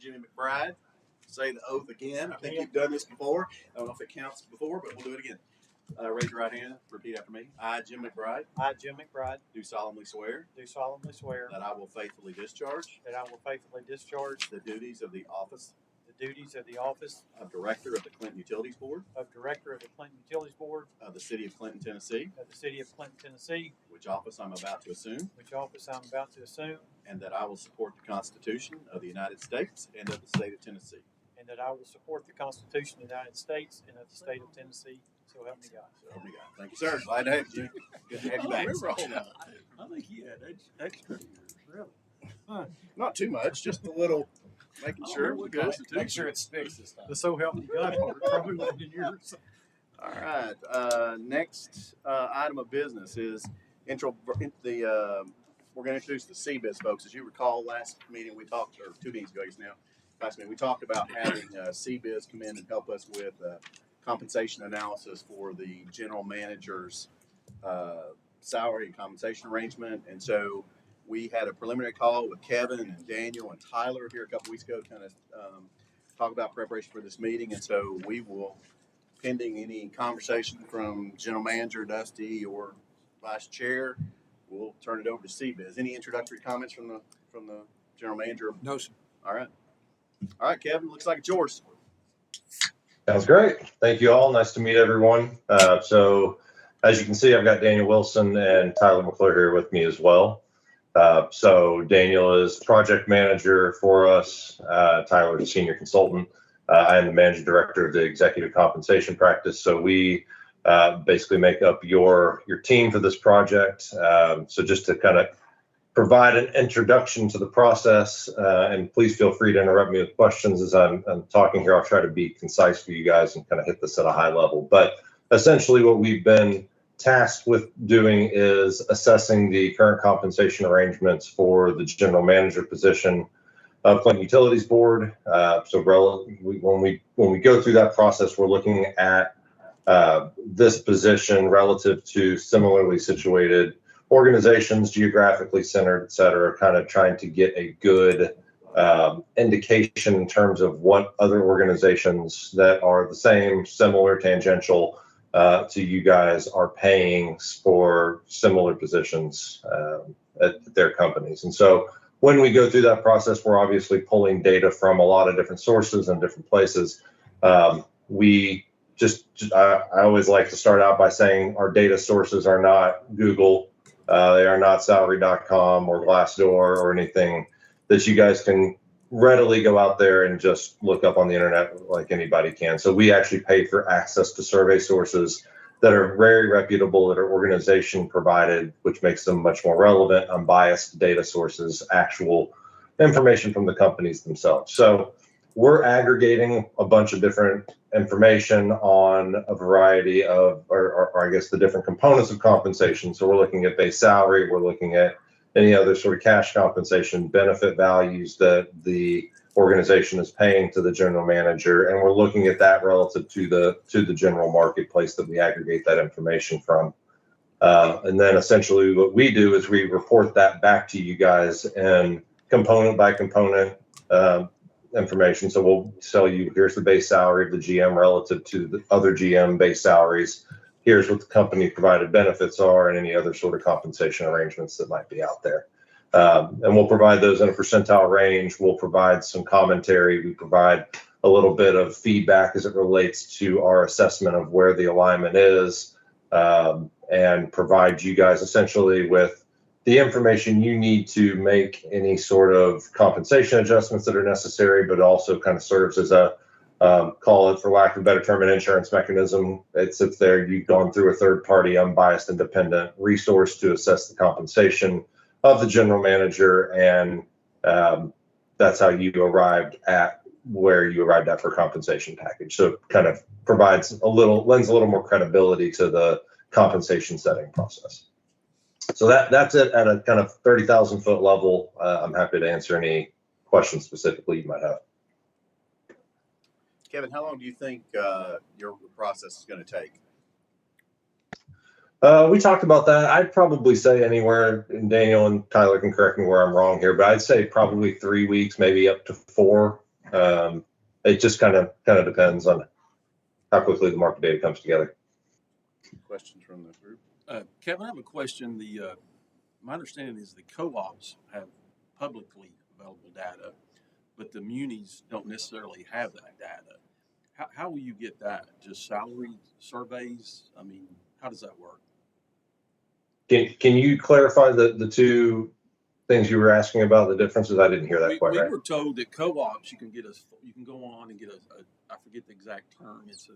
Jimmy McBride. Say the oath again. I think you've done this before. I don't know if it counts before, but we'll do it again. Raise your right hand. Repeat after me. I, Jim McBride. I, Jim McBride, Do solemnly swear. That I will faithfully discharge. The duties of the office Of Director of the Clinton Utilities Board. Of Of the City of Clinton, Tennessee. Which office I'm about to assume. And that I will support the Constitution of the United States and of the State of Tennessee. And that I will support the Constitution of the United States and of the State of Tennessee. So help me God. So help me God. Thank you, sir. Glad to have you. Good to have you back. I think he had extra years. Really? Not too much, just a little, making sure we're good. Make sure it sticks this time. The so help me God part probably wasn't in yours. All right. Next item of business is we're going to introduce the CBIZ folks. As you recall, last meeting we talked, or 2 meetings ago now, last meeting we talked about having CBIZ come in and help us with compensation analysis for the general manager's salary and compensation arrangement. And so we had a preliminary call with Kevin and Daniel and Tyler here a couple weeks ago to kind of talk about preparation for this meeting. And so we will, pending any conversation from general manager Dusty or vice chair, we'll turn it over to CBIZ. Any introductory comments from the general manager? No, sir. All right, Kevin, looks like it's yours. Sounds great. Thank you all. Nice to meet everyone. So as you can see, I've got Daniel Wilson and Tyler McClure here with me as well. So Daniel is project manager for us. Tyler is a senior consultant. I am the managing director of the executive compensation practice. So we basically make up your team for this project. So just to kind of provide an introduction to the process, and please feel free to interrupt me with questions as I'm talking here. I'll try to be concise for you guys and kind of hit this at a high level. But essentially what we've been tasked with doing is assessing the current compensation arrangements for the general manager position of Clinton Utilities Board. When we go through that process, we're looking at this position relative to similarly situated organizations, geographically centered, et cetera, kind of trying to get a good indication in terms of what other organizations that are the same, similar, tangential to you guys are paying for similar positions at their companies. And so when we go through that process, we're obviously pulling data from a lot of different sources and different places. I always like to start out by saying our data sources are not Google. They are not salary.com or Glassdoor or anything that you guys can readily go out there and just look up on the internet like anybody can. So we actually pay for access to survey sources that are very reputable, that are organization provided, which makes them much more relevant, unbiased data sources, actual information from the companies themselves. So we're aggregating a bunch of different information on a variety of, or I guess the different components of compensation. So we're looking at base salary, we're looking at any other sort of cash compensation, benefit values that the organization is paying to the general manager, and we're looking at that relative to the general marketplace that we aggregate that information from. And then essentially what we do is we report that back to you guys in component by component information. So we'll tell you, here's the base salary of the GM relative to the other GM base salaries. Here's what the company provided benefits are and any other sort of compensation arrangements that might be out there. And we'll provide those in a percentile range. We'll provide some commentary. We provide a little bit of feedback as it relates to our assessment of where the alignment is, and provide you guys essentially with the information you need to make any sort of compensation adjustments that are necessary, but also kind of serves as a, call it for lack of a better term, an insurance mechanism. It sits there. You've gone through a third party, unbiased, independent resource to assess the compensation of the general manager. And that's how you arrived at where you arrived at for compensation package. So it kind of lends a little more credibility to the compensation setting process. So that's it at a kind of 30,000 foot level. I'm happy to answer any questions specifically you might have. Kevin, how long do you think your process is going to take? We talked about that. I'd probably say anywhere, and Daniel and Tyler can correct me where I'm wrong here, but I'd say probably 3 weeks, maybe up to 4. It just kind of depends on how quickly the market data comes together. Questions from the group? Kevin, I have a question. My understanding is the co-ops have publicly available data, but the munis don't necessarily have that data. How will you get that? Just salary surveys? I mean, how does that work? Can you clarify the two things you were asking about, the differences? I didn't hear that quite We right. were told that co-ops, you can go on and get I forget the exact term. It's a,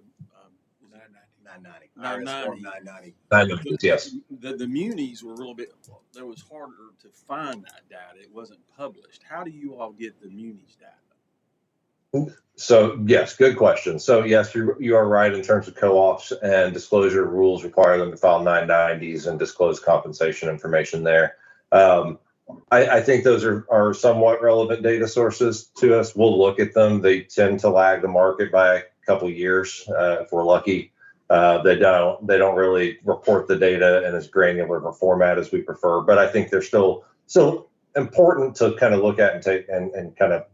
990. 990. 990. I know, yes. The munis were a little bit, there was harder to find that data. It wasn't published. How do you all get the munis data? So yes, good question. So yes, you are right in terms of co-ops, and disclosure rules require them to file 990s and disclose compensation information there. I think those are somewhat relevant data sources to us. We'll look at them. They tend to lag the market by a couple years if we're lucky. They don't really report the data in as granular of a format as we prefer, but I think they're still important to kind of look at and kind of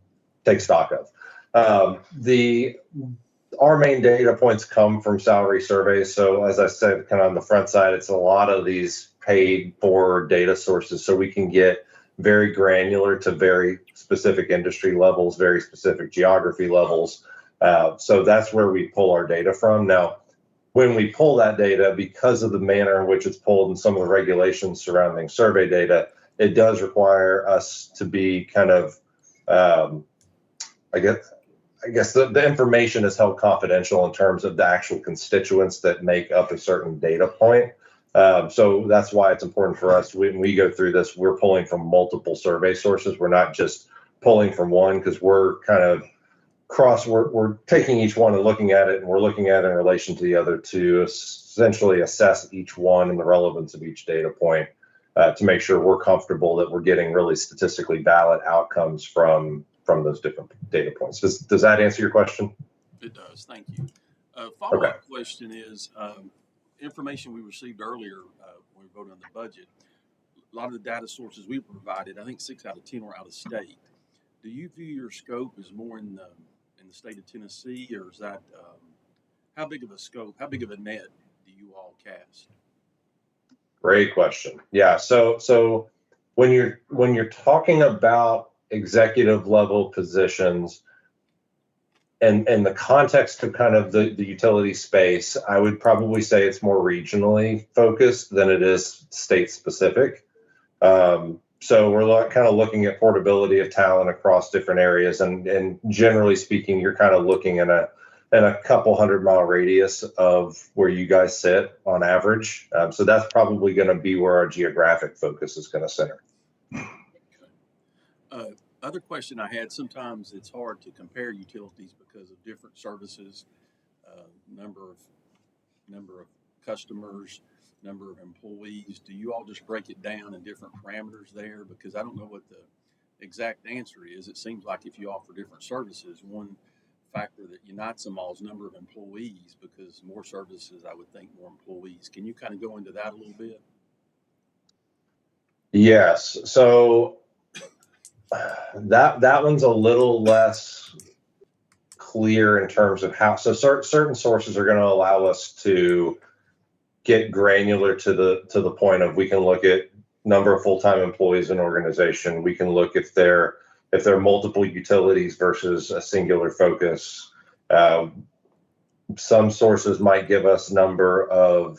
take stock of. Our main data points come from salary surveys. So as I said, kind of on the front side, it's a lot of these paid for data sources. So we can get very granular to very specific industry levels, very specific geography levels. So that's where we pull our data from. Now, when we pull that data, because of the manner in which it's pulled and some of the regulations surrounding survey data, it does require us to be kind of, I guess the information is held confidential in terms of the actual constituents that make up a certain data point. So that's why it's important for us when we go through this, we're pulling from multiple survey sources. We're not just pulling from one, because we're kind of we're taking each one and looking at it, and we're looking at it in relation to the other to essentially assess each one and the relevance of each data point to make sure we're comfortable that we're getting really statistically valid outcomes from those different data points. Does that answer your question? It does. Thank you. Follow-up question is information we received earlier when we voted on the budget. A lot of the data sources we provided, I think 6 out of 10 were out of state. Do you view your scope as more in the state of Tennessee, or is that how big of a scope, how big of a net do you all cast? Great question. Yeah. So when you're talking about executive level positions and the context of kind of the utility space, I would probably say it's more regionally focused than it is state specific. So we're kind of looking at portability of talent across different areas, and generally speaking, you're kind of looking in a couple 100-mile radius of where you guys sit on average. So that's probably going to be where our geographic focus is going to center. Other question I had, sometimes it's hard to compare utilities because of different services, number of customers, number of employees. Do you all just break it down in different parameters there? Because I don't know what the exact answer is. It seems like if you offer different services, one factor that unites them all is number of employees, because more services, I would think more employees. Can you kind of go into that a little bit? Yes. So that one's a little less clear in terms of how. So certain sources are going to allow us to get granular to the point of, we can look at number of full-time employees in an organization. We can look if there are multiple utilities versus a singular focus. Some sources might give us number of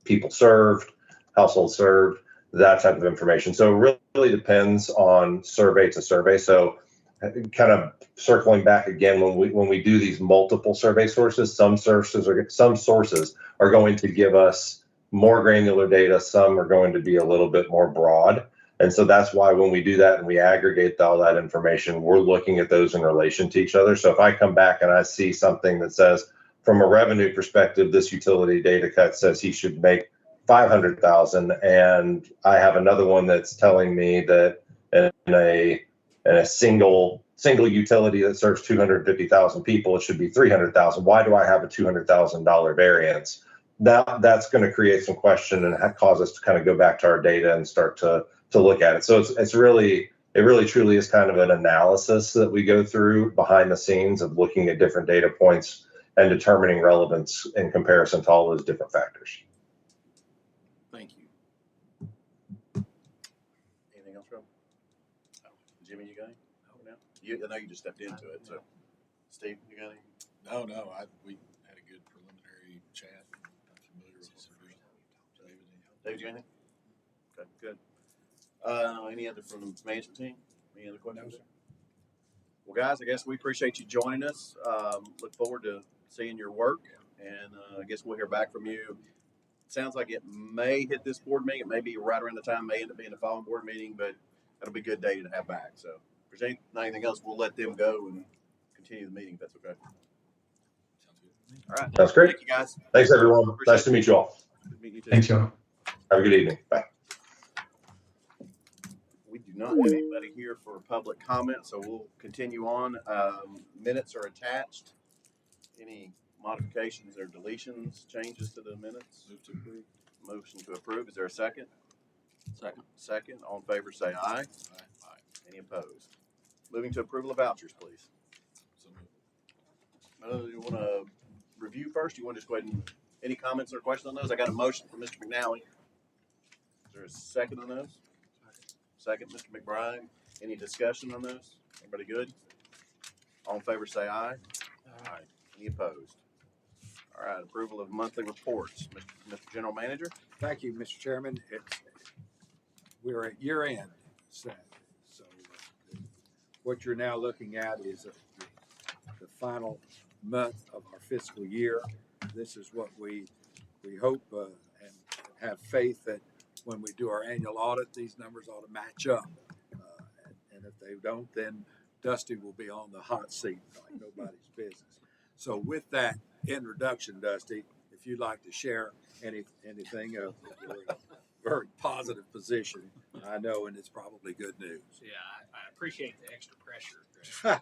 people served, household served, that type of information. So it really depends on survey to survey. So kind of circling back again, when we do these multiple survey sources, some sources are going to give us more granular data. Some are going to be a little bit more broad. And so that's why when we do that and we aggregate all that information, we're looking at those in relation to each other. So if I come back and I see something that says, from a revenue perspective, this utility data cut says he should make 500,000, and I have another one that's telling me that in a single utility that serves 250,000 people, it should be 300,000. Why do I have a $200,000 variance? That's going to create some question and cause us to kind of go back to our data and start to look at it. So it's really it really truly is kind of an analysis that we go through behind the scenes of looking at different data points and determining relevance in comparison to all those different factors. Thank you. Anything else, Rob? Jimmy, you got any? No? I know you just stepped into it, so. Steve, you got any? No, we had a good preliminary chat. I'm familiar with some of it. Dave, you got anything? Okay, good. Any other from the management team? Any other questions? No, sir. Well, guys, I guess we appreciate you joining us. Look forward to seeing your work, and I guess we'll hear back from you. Sounds like it may hit this board meeting. It may be right around the time, may end up being the following board meeting, but that'll be a good day to have back. So if there's anything else, we'll let them go and continue the meeting if that's okay. Sounds good. All right. That's great. Thank you, guys. Thanks, everyone. Nice to meet you all. Good to meet you too. Thanks, y'all. Have a good evening. Bye. We do not have anybody here for public comment, so we'll continue on. Minutes are attached. Any modifications or deletions, changes to the minutes? Move to approve. Motion to approve. Is there a second? Second. Second. All in favor, say aye. Aye. Any opposed? Moving to approval of vouchers, please. So moved. You want to review first? You want to just go ahead and, any comments or questions on those? I got a motion from Mr. McNally. Is there a second on those? Second, Mr. McBride. Any discussion on those? Everybody good? All in favor, say aye. Aye. Any opposed? All right, approval of monthly reports. Mr. General Manager? Thank you, Mr. Chairman. We're at year end, so what you're now looking at is the final month of our fiscal year. This is what we hope and have faith that when we do our annual audit, these numbers ought to match up. And if they don't, then Dusty will be on the hot seat like nobody's business. So with that introduction, Dusty, if you'd like to share anything, you're in a very positive position, I know, and it's probably good news. Yeah, I appreciate the extra pressure, Greg.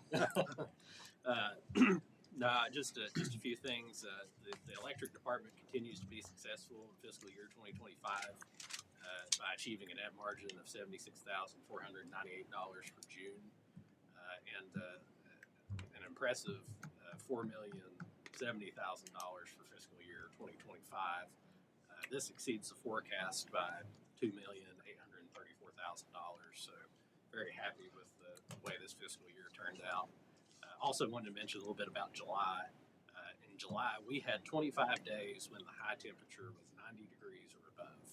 No, just a few things. The electric department continues to be successful in fiscal year 2025 by achieving a net margin of $76,498 for June and an impressive $4,070,000 for fiscal year 2025. This exceeds the forecast by $2,834,000. So very happy with the way this fiscal year turned out. Also wanted to mention a little bit about July. In July, we had 25 days when the high temperature was 90 degrees or above.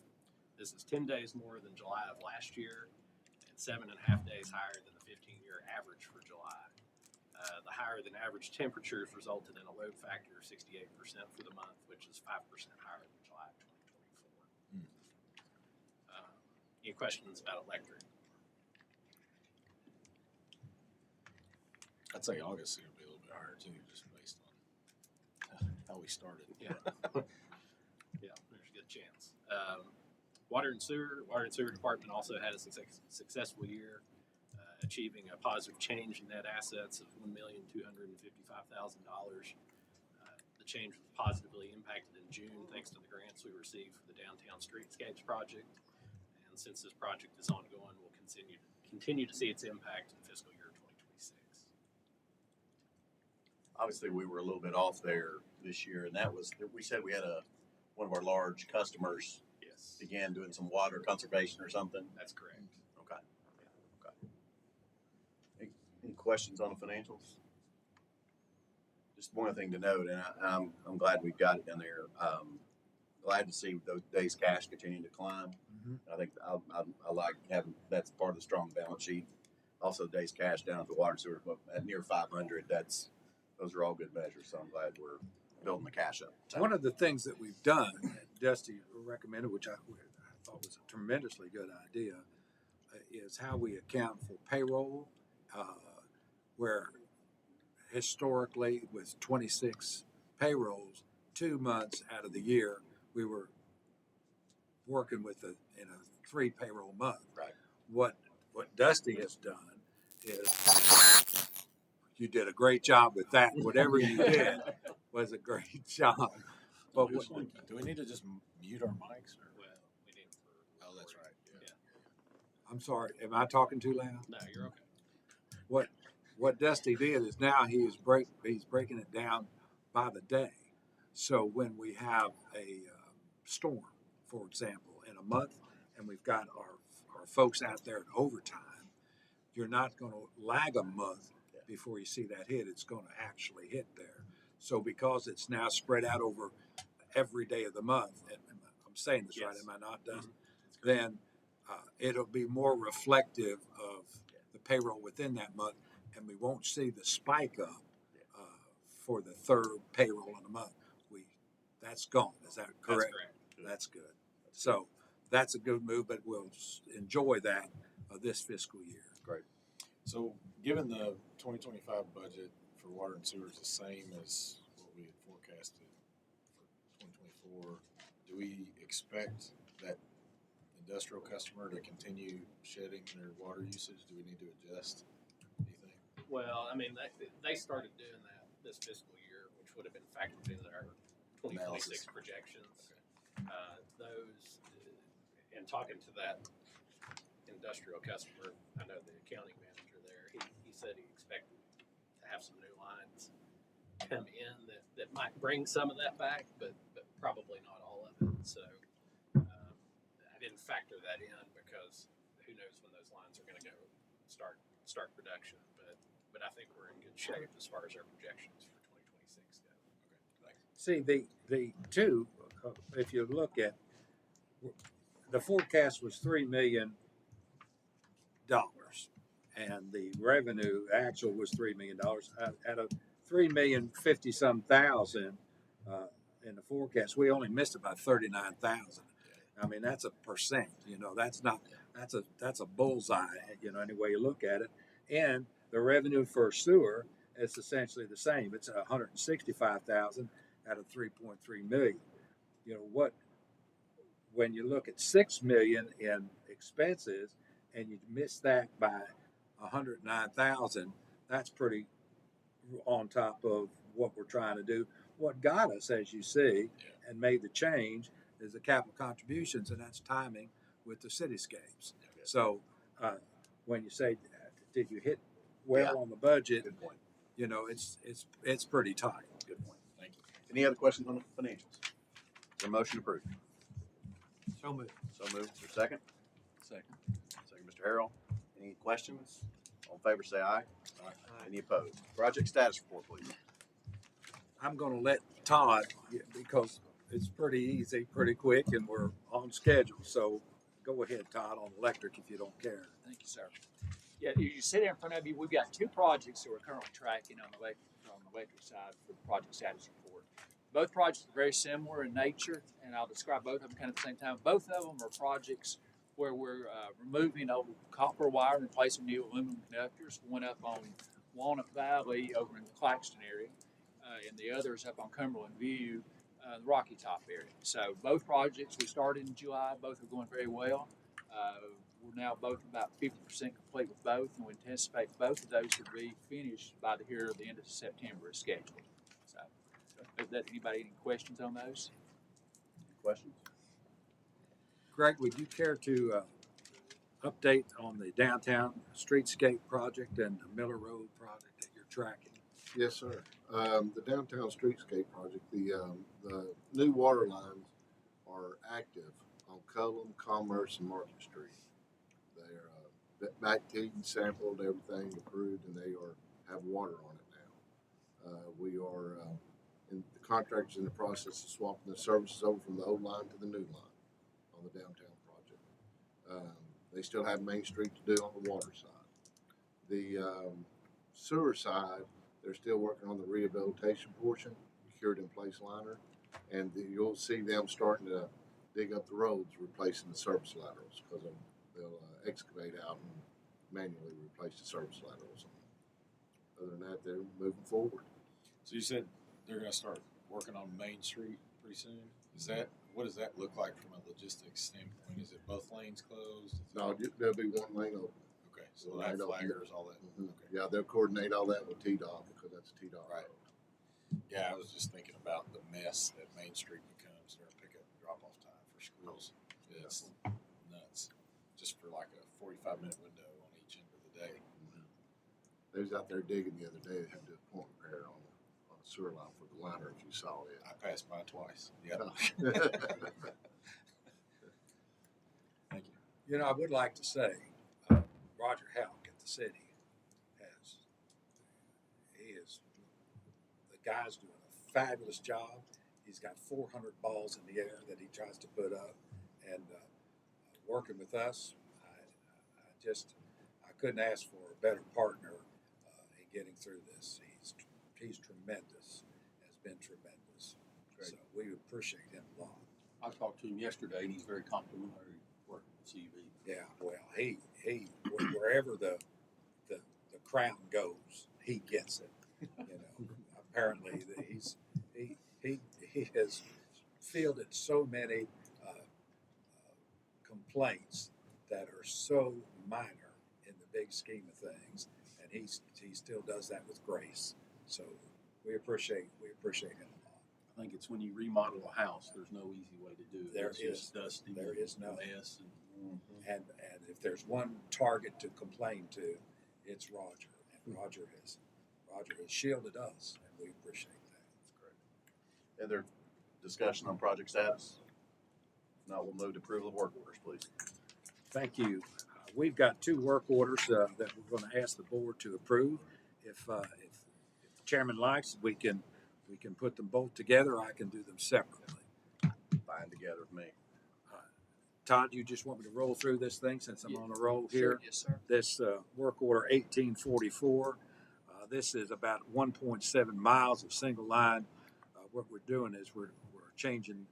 This is 10 days more than July of last year and 7.5 days higher than the 15-year average for July. The higher than average temperatures resulted in a load factor of 68% for the month, which is 5% higher than July of 2024. Any questions about electric? I'd say August is going to be a little bit higher too, just based on how we started. Yeah. Yeah, there's a good chance. Water and sewer department also had a successful year, achieving a positive change in net assets of $1,255,000. The change was positively impacted in June thanks to the grants we received for the downtown streetscapes project. And since this project is ongoing, we'll continue to see its impact in fiscal year 2026. Obviously, we were a little bit off there this year, and that was, we said we had one of our large customers Yes, began doing some water conservation or something. that's correct. Okay. Okay. Any questions on the financials? Just one thing to note, and I'm glad we've got it in there. Glad to see those days cash continuing to climb. I think I like having, that's part of the strong balance sheet. Also, days cash down at the water and sewer at near 500. Those are all good measures. So I'm glad we're building the cash up. One of the things that we've done, and Dusty recommended, which I thought was a tremendously good idea, is how we account for payroll, where historically with 26 payrolls, 2 months out of the year, we were working with in a 3 payroll month. Right. What Dusty has done is, you did a great job with that. Whatever you did was a great job. But Do we need to just mute our mics? Or? Well, we did for. Oh, that's right. Yeah. I'm sorry, am I talking too loud? No, you're okay. What Dusty did is now he's breaking it down by the day. So when we have a storm, for example, in a month, and we've got our folks out there in overtime, you're not going to lag a month before you see that hit. It's going to actually hit there. So because it's now spread out over every day of the month, and I'm saying this right, Yes. am I not, Dustin? Then it'll be more reflective of the payroll within that month, and we won't see the spike up for the third payroll in the month. That's gone. Is that correct? That's correct. That's good. So that's a good move, but we'll enjoy that this fiscal year. Great. So, given the 2025 budget for water and sewer is the same as what we had forecasted for 2024, do we expect that industrial customer to continue shedding their water usage? Do we need to adjust anything? Well, I mean, they started doing that this fiscal year, which would have been factored into our 2026 projections. And talking to that industrial customer, I know the accounting manager there, he said he expected to have some new lines come in that might bring some of that back, but probably not all of it. So I didn't factor that in because who knows when those lines are going to go start production. But I think we're in good shape as far as our projections for 2026 go. Okay, thanks. See, the two, if you look at, the forecast was $3 million, and the revenue actual was $3 million. At a $3,050,000 in the forecast, we only missed about 39,000. I mean, that's a percent. You know, that's a bullseye. You know, any way you look at it. And the revenue for sewer is essentially the same. It's 165,000 out of 3.3 million. You know when you look at 6 million in expenses and you miss that by 109,000, that's pretty on top of what we're trying to do. What got us, as you see, and made the change is the capital contributions, and that's timing with the cityscapes. So when you say, did you hit well on the budget? Good point. You know, it's pretty tight. Good point. Thank you. Any other questions on the financials? Is there a motion approved? So moved. So moved. Is there a second? Second. Second, Mr. Harrell. Any questions? All in favor, say aye. Aye. Any opposed? Project status report, please. I'm going to let Todd, because it's pretty easy, pretty quick, and we're on schedule. So go ahead, Todd, on electric if you don't care. Thank you, sir. Yeah, you see there in front of you, we've got two projects that we're currently tracking on the electric side for the project status report. Both projects are very similar in nature, and I'll describe both of them kind of at the same time. Both of them are projects where we're removing old copper wire and replacing new aluminum conductors. One up on Walnut Valley over in the Claxton area, and the other is up on Cumberland View, the Rocky Top area. So both projects we started in July. Both are going very well. We're now both about 50% complete with both, and we anticipate both of those to be finished by the end of September as scheduled. So, anybody any questions on those? Questions? Greg, would you care to update on the downtown streetscape project and the Miller Road project that you're tracking? Yes, sir. The downtown streetscape project, the new water lines are active on Cullum, Commerce, and Market Street. They're back-teed and sampled, everything approved, and they have water on it now. We are the contractor's in the process of swapping the services over from the old line to the new line on the downtown project. They still have Main Street to do on the water side. The sewer side, they're still working on the rehabilitation portion, cured in place liner, and you'll see them starting to dig up the roads, replacing the service laterals, because they'll excavate out and manually replace the service laterals. Other than that, they're moving forward. So you said they're going to start working on Main Street pretty soon. What does that look like from a logistics standpoint? Is it both lanes closed? No, there'll be one lane open. Okay, so they'll have Right open. flaggers, all that. Mhm. Okay. Yeah, they'll coordinate all that with TDOT because that's a TDOT Right. road. Yeah, I was just thinking about the mess that Main Street becomes during pickup and drop-off time for schools. It's nuts. just for like a 45-minute window on each end of the day. They was out there digging the other day. They had to do a point repair on a sewer line for the liner, if you saw it. I passed by twice. Yeah. Thank you. You know, I would like to say, Roger Halk at the city the guy's doing a fabulous job. He's got 400 balls in the air that he tries to put up, and working with us, I couldn't ask for a better partner in getting through this. He's tremendous, has been tremendous. Great. So we appreciate him a lot. I talked to him yesterday, and he's very complimentary working with CUB. Yeah, well, he wherever the crown goes, he gets it. You know, apparently he has fielded so many complaints that are so minor in the big scheme of things, and he still does that with grace. So we appreciate him a lot. I think it's when you remodel a house, there's no easy way to do it. There It's is. just dusty. There is no. mess. And if there's one target to complain to, it's Roger. And Roger has shielded us, and we appreciate that. That's great. Other discussion on project status? If not, we'll move to approval of work orders, please. Thank you. We've got 2 work orders that we're going to ask the board to approve. If the chairman likes, we can put them both together. I can do them separately. Fine together with me. Todd, you just want me to roll through this thing since I'm on a roll here? Sure, yes, sir. This work order 1844. This is about 1.7 miles of single line. What we're doing is we're changing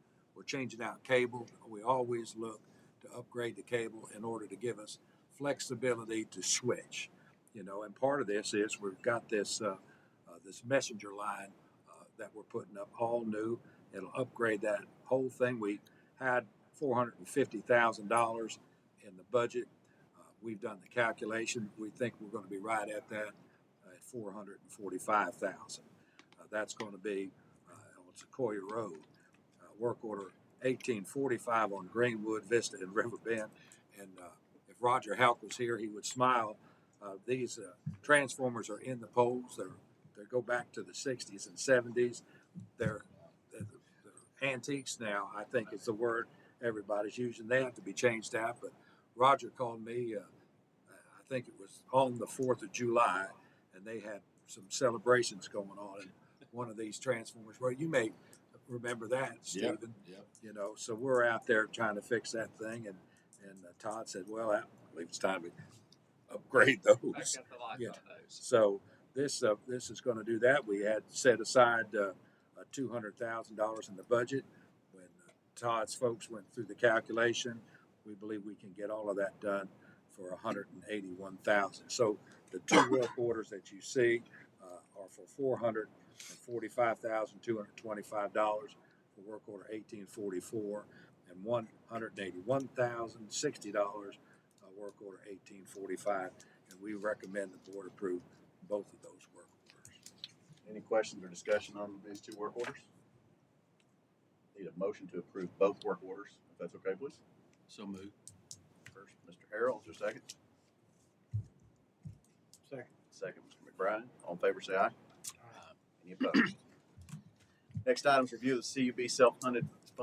out cable. We always look to upgrade the cable in order to give us flexibility to switch. You know, and part of this is we've got this this messenger line that we're putting up all new. It'll upgrade that whole thing. We had $450,000 in the budget. We've done the calculation. We think we're going to be right at that at $445,000. That's going to be on Sequoia Road. Work order 1845 on Greenwood, Vista, and Riverbend. And if Roger Halk was here, he would smile. These transformers are in the poles. They go back to the 60s and 70s. They're antiques now, I think is the word everybody's using. They have to be changed out, but Roger called me, I think it was on the 4th of July, and they had some celebrations going on in one of these transformers. Well, you may remember that, Stephen. Yep. You know, so we're out there trying to fix that thing, and Todd said, well, I believe it's time to upgrade those. I got the lock Yeah. on those. So this is going to do that. We had set aside $200,000 in the budget. When Todd's folks went through the calculation, we believe we can get all of that done for $181,000. So the 2 work orders that you see are for $445,225 for work order 1844 and $181,060 work order 1845. And we recommend the board approve both of those work orders. Any questions or discussion on these 2 work orders? Need a motion to approve both work orders, if that's okay, please. So moved. First, Mr. Harrell, is there a second? Second, Mr. McBride. All in favor, say aye. Any opposed? Next item is review of the CUB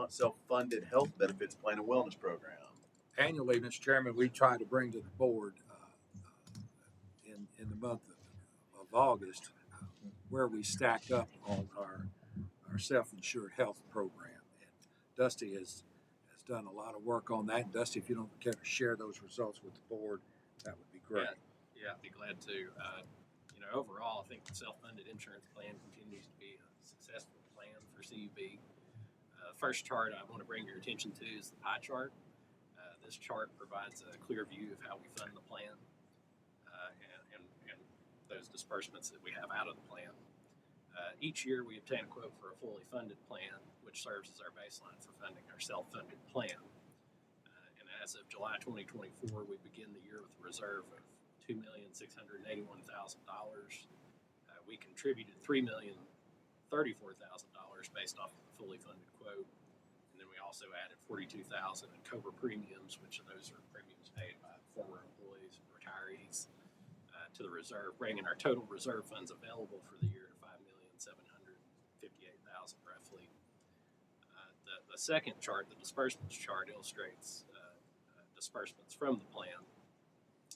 self-funded health benefits plan and wellness program. Annually, Mr. Chairman, we try to bring to the board in the month of August where we stack up on our self-insured health program. And Dusty has done a lot of work on that. Dusty, if you don't care to share those results with the board, that would be great. Yeah, I'd be glad to. Overall, I think the self-funded insurance plan continues to be a successful plan for CUB. First chart I want to bring your attention to is the pie chart. This chart provides a clear view of how we fund the plan and those disbursements that we have out of the plan. Each year we obtain a quote for a fully funded plan, which serves as our baseline for funding our self-funded plan. And as of July 2024, we begin the year with a reserve of $2,681,000. We contributed $3,034,000 based off of the fully funded quote, and then we also also added 42,000 in COBRA premiums, which those are premiums paid by former employees and retirees to the reserve, bringing our total reserve funds available for the year to 5,758,000 roughly. The second chart, the disbursements chart, illustrates disbursements from the plan.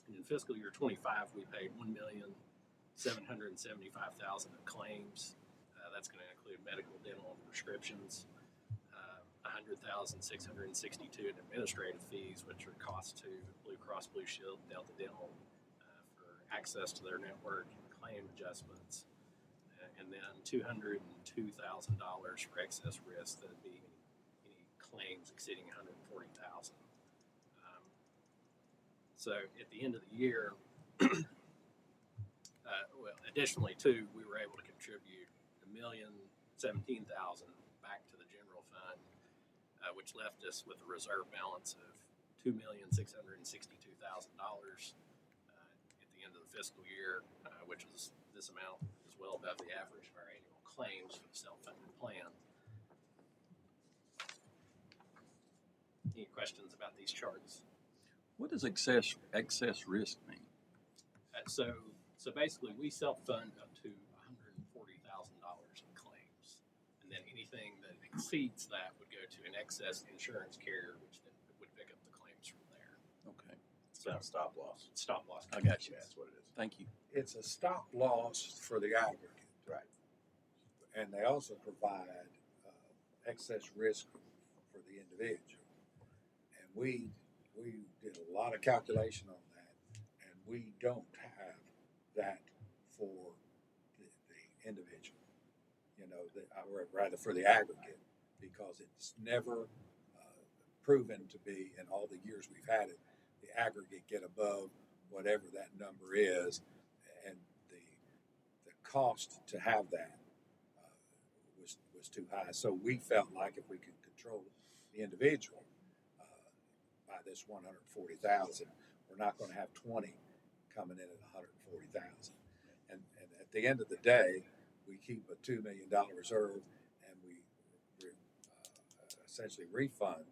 And in fiscal year 25, we paid $1,775,000 in claims. That's going to include medical, dental, and prescriptions. $100,662 in administrative fees, which are costs to Blue Cross Blue Shield, Delta Dental for access to their network, claim adjustments, and then $202,000 for excess risk. That'd be any claims exceeding $140,000. So at the end of the year, additionally too, we were able to contribute $1,017,000 back to the general fund, which left us with a reserve balance of $2,662,000 at the end of the fiscal year, which was this amount is well above the average of our annual claims for the self-funded plan. Any questions about these charts? What does excess risk mean? So basically, we self-fund up to $140,000 in claims, and then anything that exceeds that would go to an excess insurance carrier, which then would pick up the claims from there. Okay, It's not stop loss. Stop loss. I got you. That's what it is. Thank you. It's a stop loss for the aggregate. Right. And they also provide excess risk for the individual. And we did a lot of calculation on that, and we don't have that for the individual, or rather for the aggregate, because it's never proven to be, in all the years we've had it, the aggregate get above whatever that number is, and the cost to have that was too high. So we felt like if we could control the individual by this 140,000, we're not going to have 20 coming in at 140,000. And at the end of the day, we keep a $2 million reserve, and we essentially refund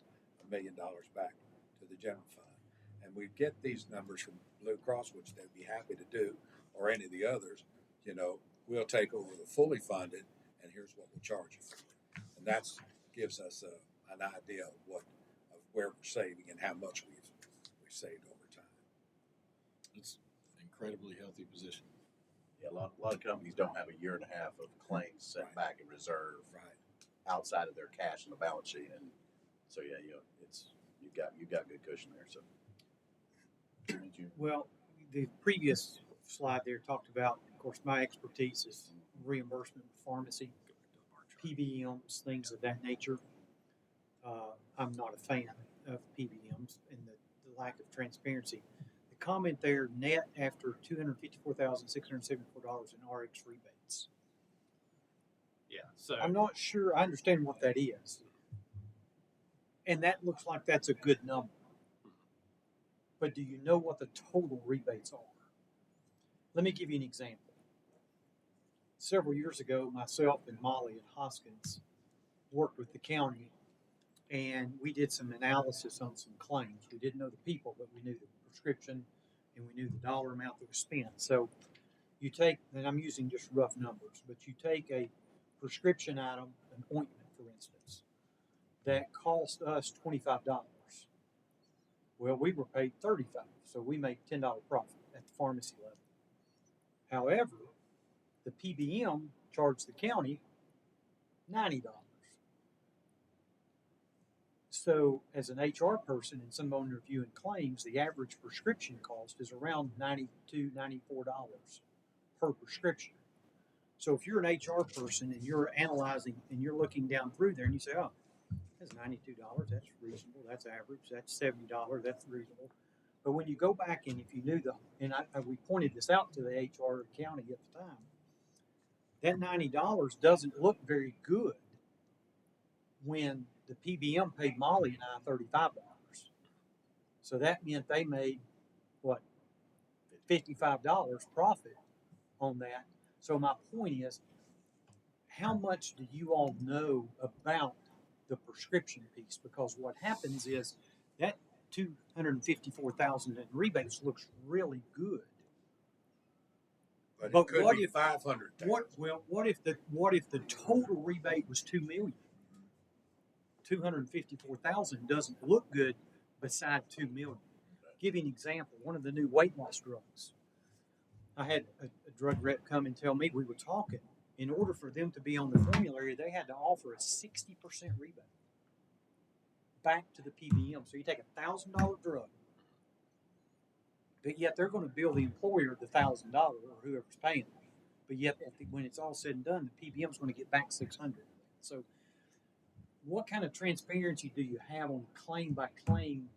$1 million back to the general fund. And we get these numbers from Blue Cross, which they'd be happy to do, or any of the others. We'll take over the fully funded, and here's what we'll charge you for it. And that gives us an idea of where we're saving and how much we've saved over time. It's an incredibly healthy position. Yeah, a lot of companies don't have a year and a half of claims set Right. back in reserve Right. outside of their cash in the balance sheet, and so yeah, you've got good cushion there. So, Well, the previous slide there talked about, of course, my expertise is reimbursement of pharmacy, PBMs, things of that nature. I'm not a fan of PBMs and the lack of transparency. The comment there, net after $254,674 in RX rebates. Yeah. So I'm not sure I understand what that is. And that looks like that's a good number. But do you know what the total rebates are? Let me give you an example. Several years ago, myself and Molly at Hoskins worked with the county, and we did some analysis on some claims. We didn't know the people, but we knew the prescription, and we knew the dollar amount that was spent. So you take, and I'm using just rough numbers, but you take a prescription item, an ointment, for instance, that cost us $25. Well, we were paid $35, so we made $10 profit at the pharmacy level. However, the PBM charged the county $90. So, as an HR person and someone reviewing claims, the average prescription cost is around $92, $94 per prescription. So, if you're an HR person and you're analyzing and you're looking down through there and you say, oh, that's $92, that's reasonable, that's average, that's $70, that's reasonable. But when you go back and if you knew we pointed this out to the HR county at the time, that $90 doesn't look very good when the PBM paid Molly and I $35. So that meant they made, what, $55 profit on that. So my point is, how much do you all know about the prescription piece, because what happens is that 254,000 in rebates looks really good. But But it could what be if- 500,000. What if the total rebate was 2 million? 254,000 doesn't look good beside 2 million. Give you an example. One of the new weight loss drugs. I had a drug rep come and tell me, we were talking, in order for them to be on the formulary, they had to offer a 60% rebate back to the PBM. So you take $1,000 drug, but yet they're going to bill the employer the $1,000 or whoever's paying it. But yet, when it's all said and done, the PBM is going to get back 600. So, what kind of transparency do you have on claim by claim?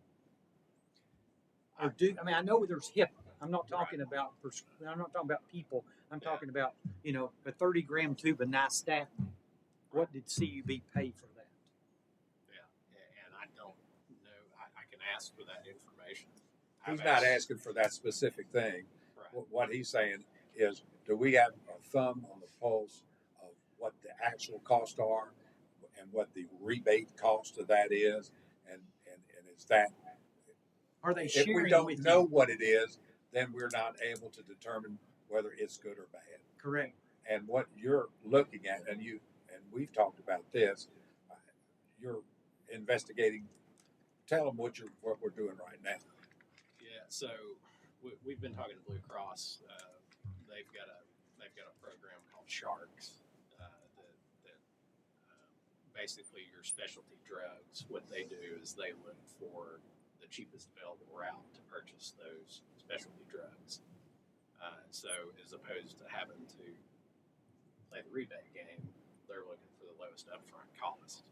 Or I know there's HIPAA. I'm not talking about people. I'm talking about a 30-gram tube of nystatin. What did CUB pay for that? Yeah, and I don't know. I can ask for that information. He's I've not asked- asking for that specific thing. Right. What he's saying is, do we have a thumb on the pulse of what the actual costs are and what the rebate cost of that is? And is that, Are they if sharing we don't with know you? what it is, then we're not able to determine whether it's good or bad. Correct. And what you're looking at, and we've talked about this, you're investigating. Tell them what we're doing right now. Yeah, so we've been talking to Blue Cross. They've got a program called Sharks that basically your specialty drugs. What they do is they look for the cheapest available route to purchase those specialty drugs. So as opposed to having to play the rebate game, they're looking for the lowest upfront cost.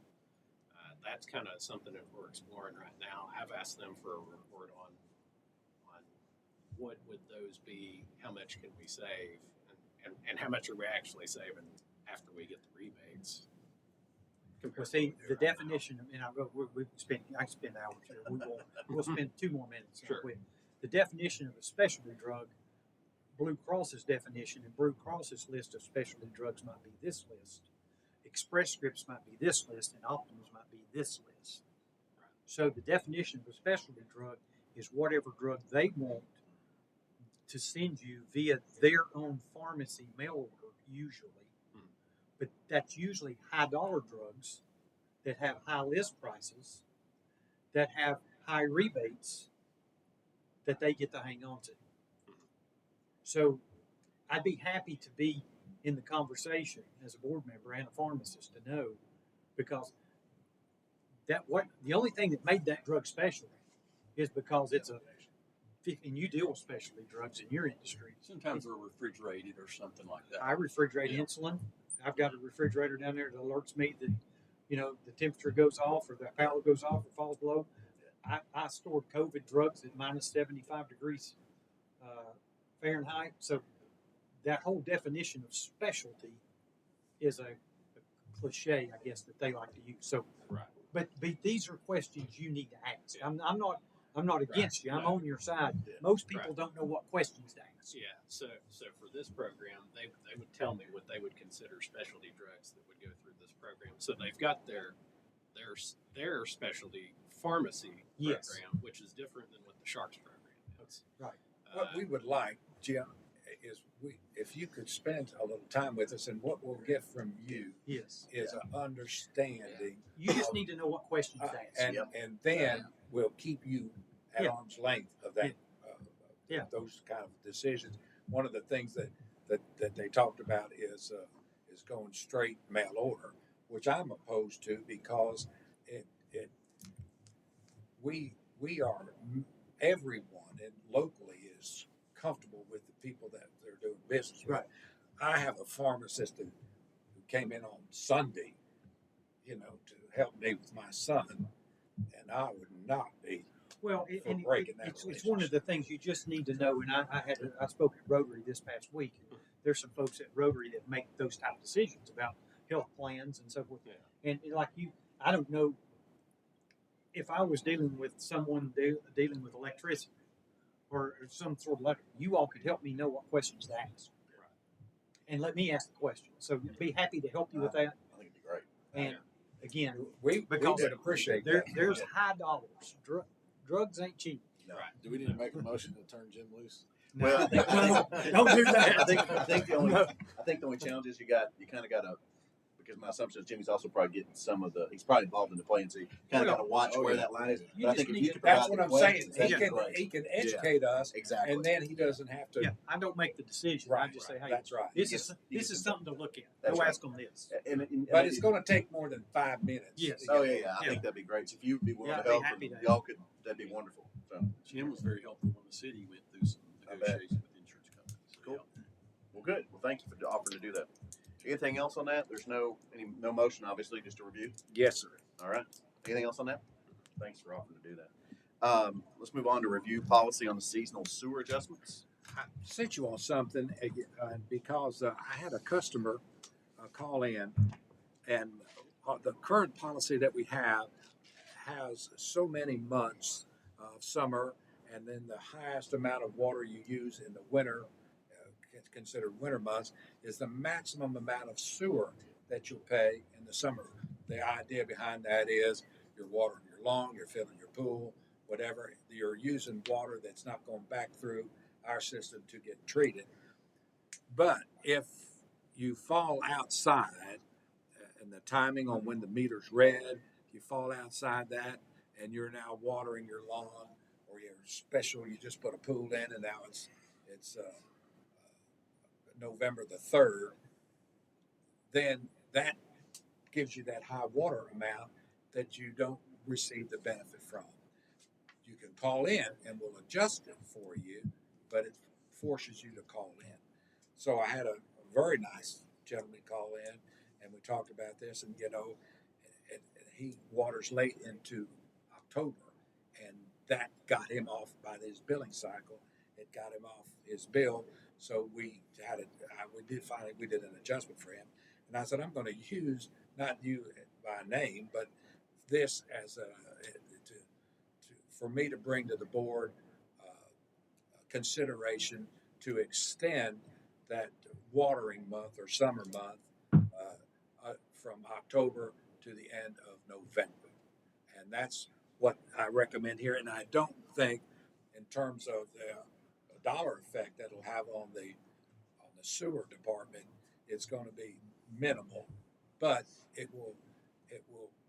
That's kind of something that we're exploring right now. I've asked them for a report on what would those be, how much can we save, and how much are we actually saving after we get the rebates. Well, see, the definition, and I spend hours here. We'll spend 2 more minutes. Sure. The definition of a specialty drug, Blue Cross's definition, and Blue Cross's list of specialty drugs might be this list. Express Scripts might be this list, and Optum's might be this list. So the definition of a specialty drug is whatever drug they want to send you via their own pharmacy mail order, usually. But that's usually high dollar drugs that have high list prices, that have high rebates that they get to hang on to. So I'd be happy to be in the conversation as a board member and a pharmacist to know, because the only thing that made that drug special is because it's and you deal with specialty drugs in your industry. Sometimes they're refrigerated or something like that. I refrigerate insulin. I've got a refrigerator down there that alerts me that, the temperature goes off or the power goes off or falls below. I stored COVID drugs at minus 75 degrees Fahrenheit. So that whole definition of specialty is a cliche, I guess, that they like to use. So, Right. but these are questions you need to ask. I'm not against you. I'm on your side. Most people don't know what questions to ask. Yeah, so for this program, they would tell me what they would consider specialty drugs that would go through this program. So they've got their specialty pharmacy Yes. program, which is different than what the Sharks program is. Right. What we would like, Jim, is if you could spend a little time with us, and what we'll get from you Yes. is an understanding, You just need to know what questions to ask. and then we'll keep you at Yeah. arm's length of that, Yeah. those kind of decisions. One of the things that they talked about is going straight mail order, which I'm opposed to, because we are, everyone and locally is comfortable with the people that they're doing business with. Right. I have a pharmacist who came in on Sunday, to help me with my son, and I would not be. Well, for breaking that it's one of the things you just need to know. And I spoke at Rotary this past week. There's some folks at Rotary that make those type of decisions about health plans and so forth. Yeah. And like you, I don't know if I was dealing with someone dealing with electricity or some sort of electric, you all could help me know what questions to ask. Right. And let me ask the question. So be happy to help you with that. I think it'd be great. And Again, We because would appreciate there, that. there's high dollars. Drugs ain't cheap. Do we need to make a motion to turn Jim loose? Well, No, don't do that. I think the only No. I think the only challenge is you kind of got to, because my assumption is Jimmy's also probably getting some of the, he's probably involved in the play, and so you kind of got to watch Oh, where yeah. that line is. You But I just think if need you to- can That's provide what I'm the saying. questions, He that'd be can, great. he can educate us, Exactly. and then he doesn't have to. Yeah, I don't make the decision. I Right, just say, hey, that's right. this You is get- you this get is some- something to look at. That's Go right. ask them this. And But it's gonna take more than 5 minutes. Yes. Oh yeah, I Yeah. think that'd be great. So if you'd be willing Yeah, to I'd be help, happy and to. y'all could, that'd be wonderful. So, Jim was very helpful when the city went through some I bet. negotiations with insurance companies. So, Cool. yeah. well, good. Well, thank you for offering to do that. Anything else on that? There's no motion, obviously, just a review. Yes, sir. All right. Anything else on that? Thanks for offering to do that. Let's move on to review policy on the seasonal sewer adjustments. I sent you on something because I had a customer call in, and the current policy that we have has so many months of summer, and then the highest amount of water you use in the winter, considered winter months, is the maximum amount of sewer that you'll pay in the summer. The idea behind that is you're watering your lawn, you're filling your pool, whatever. You're using water that's not going back through our system to get treated. But if you fall outside, and the timing on when the meter's read, you fall outside that, and you're now watering your lawn, or you're special, you just put a pool in, and now it's November the 3rd, then that gives you that high water amount that you don't receive the benefit from. You can call in and we'll adjust it for you, but it forces you to call in. So I had a very nice gentleman call in, and we talked about this, and and he waters late into October, and that got him off by his billing cycle. It got him off his bill, so we did an adjustment for him. And I said, I'm going to use not you by name, but this as for me to bring to the board consideration to extend that watering month or summer month from October to the end of November. And that's what I recommend here. And I don't think, in terms of the dollar effect that'll have on the sewer department, it's going to be minimal, but it will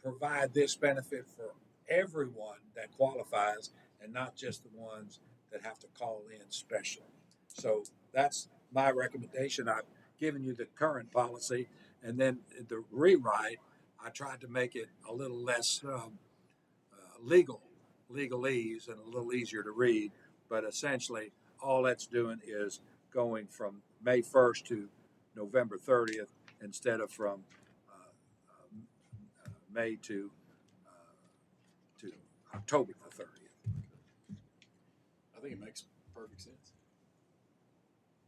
provide this benefit for everyone that qualifies, and not just the ones that have to call in special. So that's my recommendation. I've given you the current policy, and then the rewrite, I tried to make it a little less legalese and a little easier to read, but essentially all that's doing is going from May 1st to November 30th instead of from May to October the 30th. I think it makes perfect sense.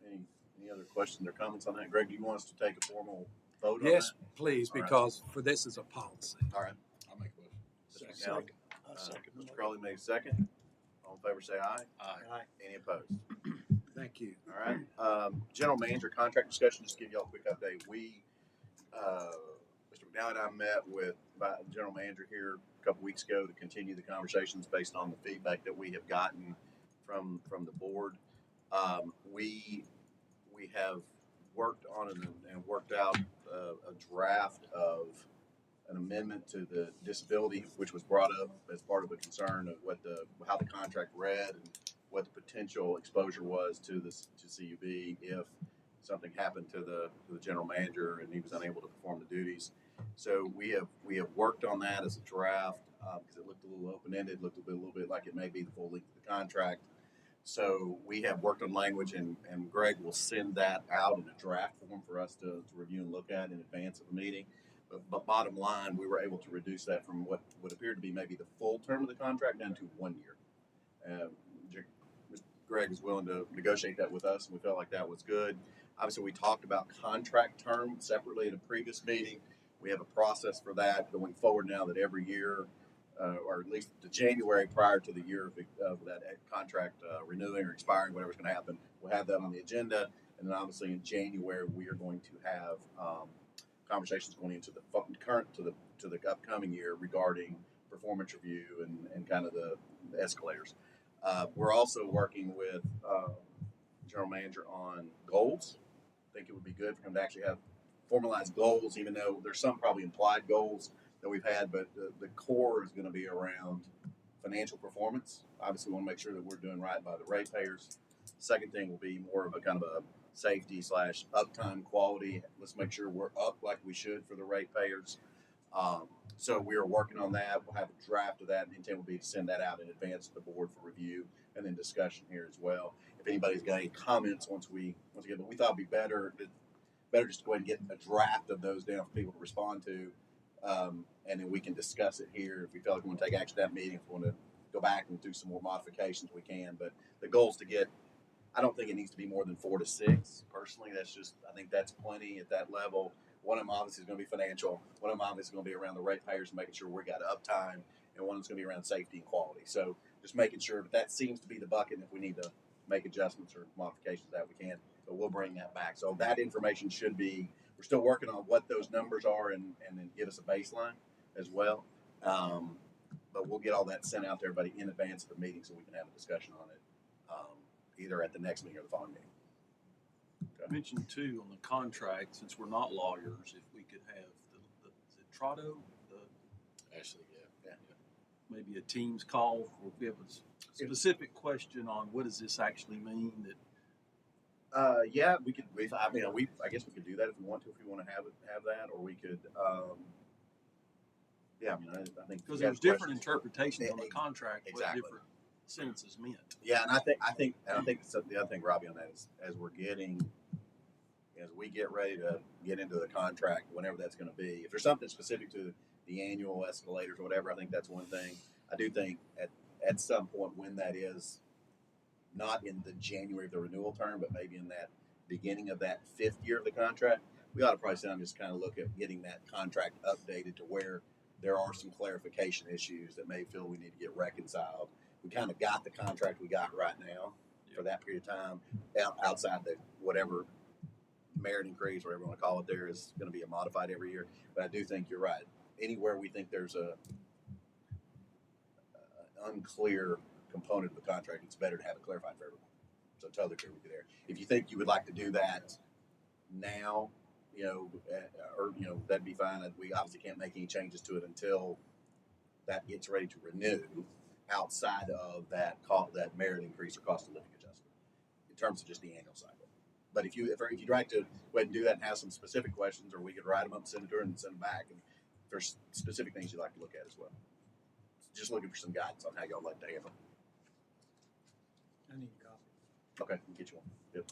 Any other questions or comments on that? Greg, do you want us to take a formal vote on Yes, that? please, All right. because for this is a policy. All right. I'll make a motion. Mr. McNally, Mr. Crowley made a second. All in favor, say aye. Aye. Any opposed? Thank you. All right. General manager contract discussion, just to give y'all a quick update. Mr. McNally and I met with the general manager here a couple weeks ago to continue the conversations based on the feedback that we have gotten from the board. We have worked on and worked out a draft of an amendment to the disability, which was brought up as part of a concern of how the contract read and what the potential exposure was to CUB if something happened to the general manager and he was unable to perform the duties. So we have worked on that as a draft because it looked a little open-ended, looked a little bit like it may be the full length of the contract. So we have worked on language, and Greg will send that out in a draft form for us to review and look at in advance of the meeting. But bottom line, we were able to reduce that from what would appear to be maybe the full term of the contract down to 1 year. Greg is willing to negotiate that with us, and we felt like that was good. Obviously, we talked about contract term separately at a previous meeting. We have a process for that going forward now that every year, or at least the January prior to the year of that contract renewing or expiring, whatever's going to happen, we'll have that on the agenda. And then obviously in January, we are going to have conversations going into the to the upcoming year regarding performance review and kind of the escalators. We're also working with general manager on goals. I think it would be good for him to actually have formalized goals, even though there's some probably implied goals that we've had, but the core is going to be around financial performance. Obviously, we want to make sure that we're doing right by the ratepayers. Second thing will be more of a kind of a safety / uptime quality. Let's make sure we're up like we should for the ratepayers. So we are working on that. We'll have a draft of that. The intent will be to send that out in advance to the board for review and then discussion here as well. If anybody's got any comments once we get, but we thought it'd be better just to go ahead and get a draft of those down for people to respond to, and then we can discuss it here. If we feel like we want to take action at that meeting, if we want to go back and do some more modifications, we can. But the goal is to get. I don't think it needs to be more than 4 to 6. Personally, I think that's plenty at that level. One of them obviously is going to be financial. One of them obviously is going to be around the ratepayers and making sure we got uptime, and one is going to be around safety and quality. So just making sure that seems to be the bucket. And if we need to make adjustments or modifications, that we can. But we'll bring that back. So that information should be. We're still working on what those numbers are and then give us a baseline as well. But we'll get all that sent out to everybody in advance of the meeting so we can have a discussion on it, either at the next meeting or the following meeting. I mentioned too on the contract, since we're not lawyers, if we could have the Trotto, Ashley, yeah. maybe a Teams call, or if we have a specific question on what does this actually mean, that Yeah, we could. I guess we could do that if we want to. If we want to have that, or we could. Yeah, I think because there's different interpretations on the contract, Exactly. what different sentences meant. Yeah, and I think the other thing, Robbie, on that is as we get ready to get into the contract, whenever that's going to be. If there's something specific to the annual escalators or whatever, I think that's one thing. I do think at some point when that is, not in the January of the renewal term, but maybe in that beginning of that 5th year of the contract, we ought to probably sit down and just kind of look at getting that contract updated to where there are some clarification issues that may feel we need to get reconciled. We kind of got the contract we got right now for that period of time outside the whatever merit increase, whatever you want to call it, there is going to be a modified every year. But I do think you're right. Anywhere we think there's a unclear component of the contract, it's better to have it clarified for everyone. So totally clear with you there. If you think you would like to do that now, that'd be fine. We obviously can't make any changes to it until that gets ready to renew outside of that merit increase or cost of living adjustment in terms of just the annual cycle. But if you'd like to go ahead and do that and have some specific questions, or we could write them up, and send it to her, and send them back, and if there's specific things you'd like to look at as well. Just looking for some guidance on how y'all like to handle. I need a copy. Okay, we'll get you one. Yep.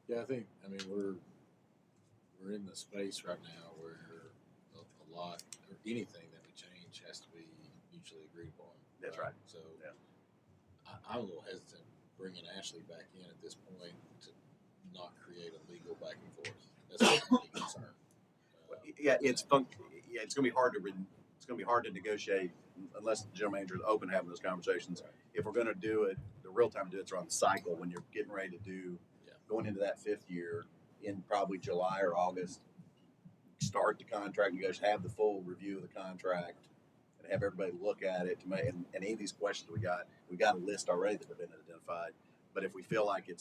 Yeah, I mean, we're in the space right now where a lot or anything that we change has to be mutually agreed upon. That's right. So Yeah. I'm a little hesitant bringing Ashley back in at this point to not create a legal back and forth. That's my only concern. It's going to be hard to negotiate unless the general manager is open to having those conversations. If we're going to do it, the real time to do it's around the cycle when you're getting ready to do going into that 5th year in probably July or August. Start the contract. You guys have the full review of the contract and have everybody look at it to make. And any of these questions we got a list already that have been identified. But if we feel like you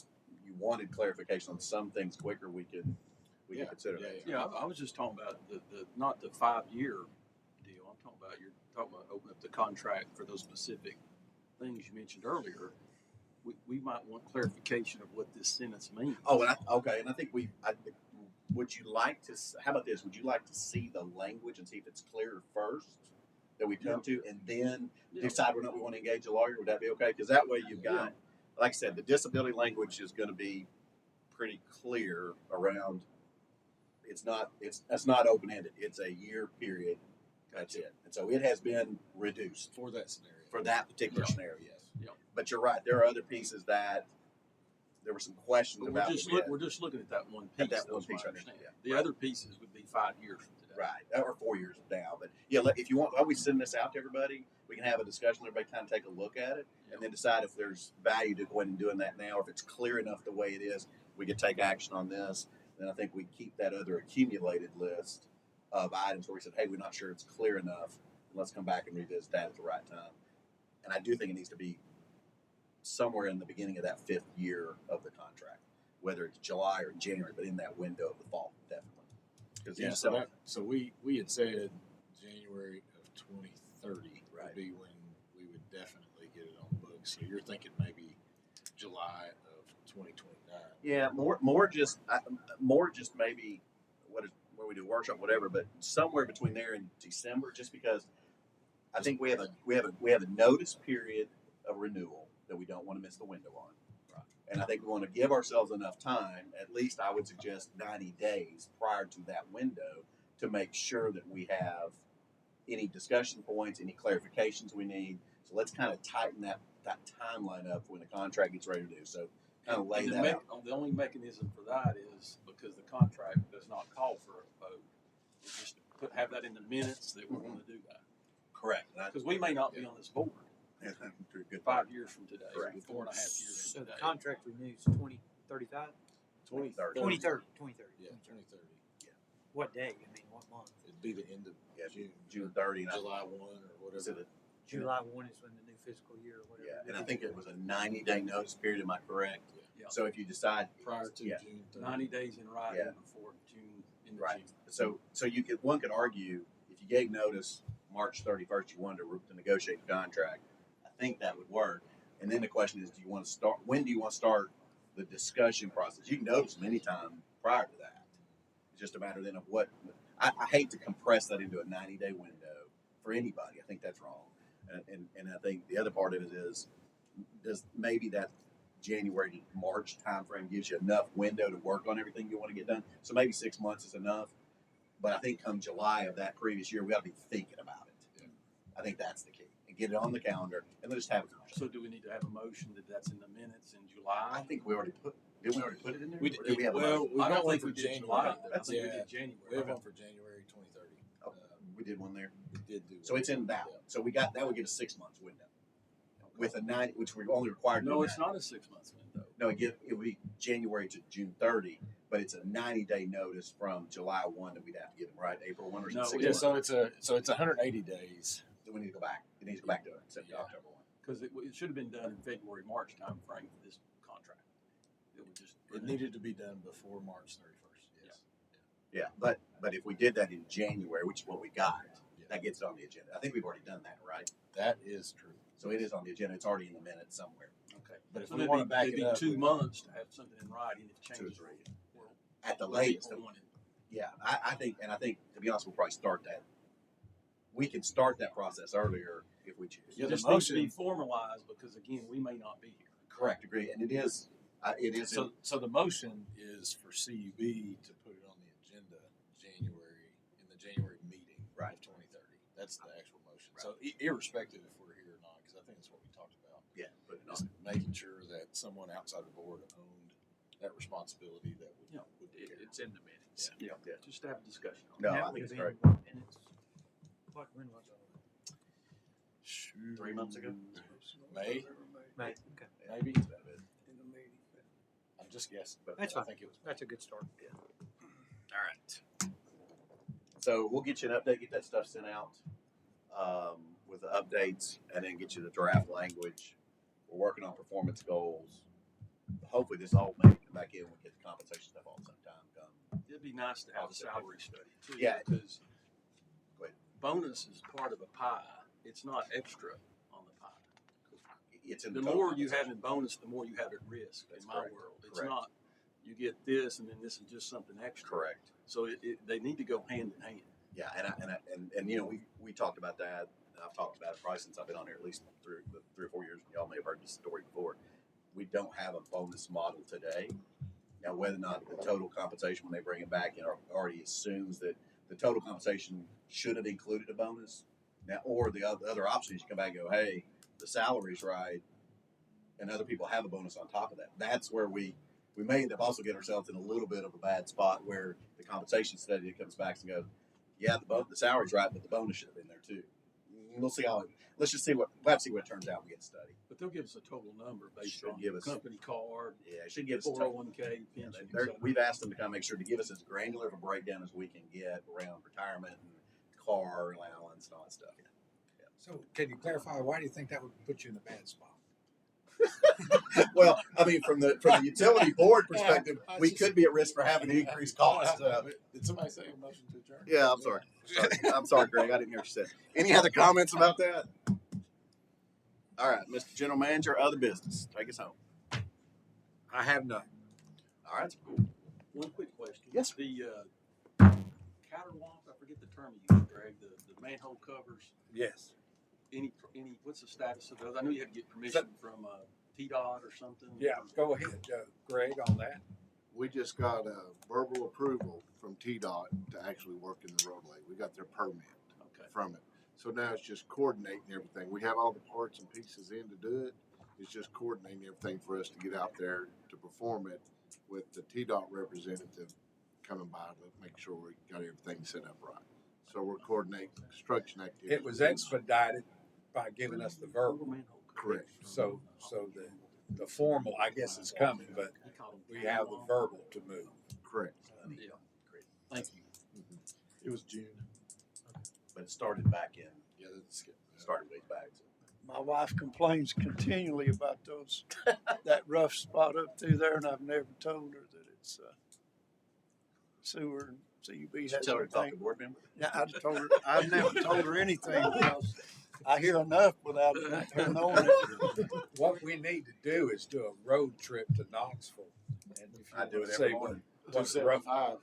wanted clarification on some things quicker, we can consider that. Yeah, I was just talking about the not the 5-year deal. I'm talking about you're talking about opening up the contract for those specific things you mentioned earlier. We might want clarification of what this sentence means. Oh, and I think would you like to? How about this? Would you like to see the language and see if it's clear first that we come to, and then decide whether or not we want to engage a lawyer? Would that be okay? Because that way you've got, like I said, the disability language is going to be pretty clear around. It's not open ended. It's a year period. That's it. And so it has been reduced For that scenario. for that particular scenario. Yes. Yeah. But you're right. There are other pieces that there were some questions But about. we're just looking at that one piece. At that one That's my piece right now, understanding. yeah. The other pieces would be 5 years from today. Right, or 4 years now. But yeah, if you want, while we send this out to everybody, we can have a discussion. Everybody kind of take a look at it, and then decide if there's value to go ahead and doing that now. Or if it's clear enough the way it is, we could take action on this. Then I think we keep that other accumulated list of items where we said, hey, we're not sure it's clear enough. Let's come back and revisit that at the right time. And I do think it needs to be somewhere in the beginning of that 5th year of the contract, whether it's July or January, but in that window of the fall, definitely. Because Yeah, so we had said January of 2030 Right. would be when we would definitely get it on the books. So you're thinking maybe July of 2029. yeah, more just maybe where we do workshop, whatever, but somewhere between there and December, just because I think we have a notice period of renewal that we don't want to miss the window on. Right. And I think we want to give ourselves enough time, at least I would suggest 90 days prior to that window, to make sure that we have any discussion points, any clarifications we need. So let's kind of tighten that timeline up when the contract gets ready to do. So kind of lay And that out. the only mechanism for that is because the contract does not call for a vote. We just have that in the minutes that we're going to do that. Correct. Because we may not be on this board Good 5 years from today, Correct. 4.5 years So from the today. contract renews 2035? 2030. 2030, 2030. Yeah, 2030. What day? I mean, what month? It'd be the end of Yeah, June. June 30. And I- July 1 or is it whatever. July 1 is when the new fiscal year or whatever. yeah, and I think it was a 90-day notice period. Am I correct? Yeah. So if you decide Prior to yeah, June 30. 90 days in writing Yeah. before June, in right. June. So one could argue if you gave notice March 31st, you wanted to negotiate the contract. I think that would work. And then the question is, when do you want to start the discussion process? You can notice them anytime prior to that. It's just a matter then of what. I hate to compress that into a 90-day window for anybody. I think that's wrong. And I think the other part of it is, does maybe that January to March timeframe gives you enough window to work on everything you want to get done? So maybe 6 months is enough. But I think come July of that previous year, we got to be thinking about it. I think that's the key. And get it on the calendar, and then just have it. So do we need to have a motion that's in the minutes in I July? think we already did we already put it in there? We Or did we have a well, motion? we I got don't one think for we did January. July. I think we Yeah, did January. we have one for January 2030. Oh, we did one there. We did do. So it's in that one. So we got that would give us 6 months window. With a 90, which we're only required to No, do it's that. not a 6 month window. No, it would be January to June 30, but it's a 90-day notice from July 1 that we'd have to give them, right? April 1 or No, 6 Yeah, months. so it's 180 days. So we need to go back. It needs to go back to Yeah. October 1. Because it should have been done in February, March timeframe for this contract. It would just. It needed to be done before March 31st. Yes. Yeah, but if we did that in January, which is what we got, Yeah. that gets it on the agenda. I think we've already done that, right? That is true. So it is on the agenda. It's already in the minutes somewhere. Okay. But if So we it'd want to be- back it'd it be up, 2 months to have something in writing if 2 or changes. 3. were- At the were latest. wanted. Yeah, I think, to be honest, we'll probably start that. We can start that process earlier if we choose. Yeah, It the just needs to be motion- formalized because again, we may not be here. Correct, agree, and it is. So the motion is for CUB to put it on the agenda in the January meeting Right. of 2030. That's the actual motion. So irrespective if we're here or not, because I think that's what we talked about. Yeah, put it Just on. making sure that someone outside the board owned that responsibility that would. Yeah. would be It, there. it's in the minutes. Yeah. Just to have a discussion. on it. No, That I would think it's have great. been- and it's- when was it? 3 months ago. May, May. Okay. maybe. I'm just guessing, but That's I fine. think it was. That's a good start. All right. So we'll get you an update, get that stuff sent out with the updates, and then get you the draft language. We're working on performance goals. Hopefully, this all may come back in. We'll get the compensation stuff all at the same time. It'd be nice to have a salary study too. Yeah. Because Go ahead. bonus is part of a pie. It's not extra on the pie. It's in The total more you have compensation. in bonus, the more you have at risk That's in my correct. world. It's Correct. not, you get this and then this is just something extra. Correct. So they need to go hand in hand. Yeah, and you know we talked about that. I've talked about it probably since I've been on here at least 3 or 4 years. Y'all may have heard this story before. We don't have a bonus model today. Now, whether or not the total compensation when they bring it back already assumes that the total compensation should have included a bonus. Now, or the other option is you come back and go, hey, the salary's right, and other people have a bonus on top of that. That's where we may end up also getting ourselves in a little bit of a bad spot where the compensation study comes back and goes, yeah, the salary's right, but the bonus should have been there too. we'll see how. Let's just see what. We'll have to see what it turns out. We get a study. But they'll give us a total number based Should on give the us- company card, Yeah, it should give us. four oh one K, Yeah, pension. we've asked them to kind of make sure to give us as granular of a breakdown as we can get around retirement and car allowance and all that stuff. So can you clarify, why do you think that would put you in a bad spot? Well, I mean, from the utility board perspective, we could be at risk for having an increased cost. Did somebody say a motion to adjourn? Yeah, I'm sorry. I'm sorry, Greg. I didn't hear what you said. Any other comments about that? All right, Mr. General Manager, other business. Take us home. I have none. All right. One quick question. Yes. The, caterwaup, I forget the term you used, Greg, the manhole covers, Yes. any, what's the status of those? I know you had to get permission from, T-Dot or something. Yeah, go ahead, Greg, on that. We just got a verbal approval from TDOT to actually work in the roadway. We got their permit Okay. from it. So now it's just coordinating everything. We have all the parts and pieces in to do it. It's just coordinating everything for us to get out there to perform it with the TDOT representative coming by to make sure we got everything set up right. So we're coordinating construction activities. It was expedited by giving us the verbal. Correct. So the formal, I guess, is coming, but we have the verbal to move. Correct. Yeah, great. Thank you. It was June. But it started back in, Yeah, that's good. started way back. My wife complains continually about those, that rough spot up through there, and I've never told her that it's, sewer and CUB Did you has tell her to talk to everything. board member? Yeah, I've never told her anything because I hear enough without her knowing it. What we need to do is do a road trip to Knoxville. And if you I do wanna it every say morning.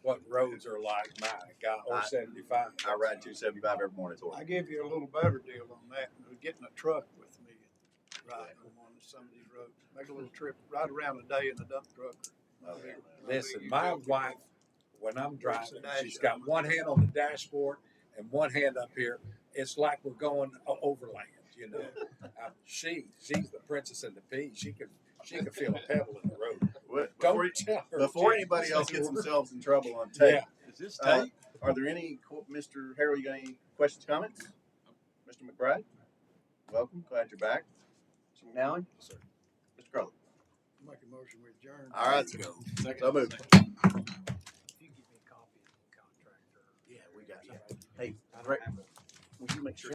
what roads are like, my God, or 75. I ride 275 every morning to work. I give you a little better deal on that, getting a truck with me, riding on some of these roads. Make a little trip, ride around a day in a dump truck. Okay. Listen, my wife, when I'm driving, she's got one hand on the dashboard and one hand up here. It's like we're going overland, you know. She's the princess and the pea. She can feel a pebble in the road. What- Don't tell her. Before Jim. anybody else gets themselves in trouble on tape, Yeah. Is this Uh, tape? are there any, Mr. Harrell, you got any questions, comments? Mr. McBride? Welcome, glad you're back. Mr. McNally? Yes, sir. Mr. Crowley? Make a motion with adjourn. All right, Go. so moved. If you give me a copy of the contract or. Yeah, we got you. Hey, Greg, would you make sure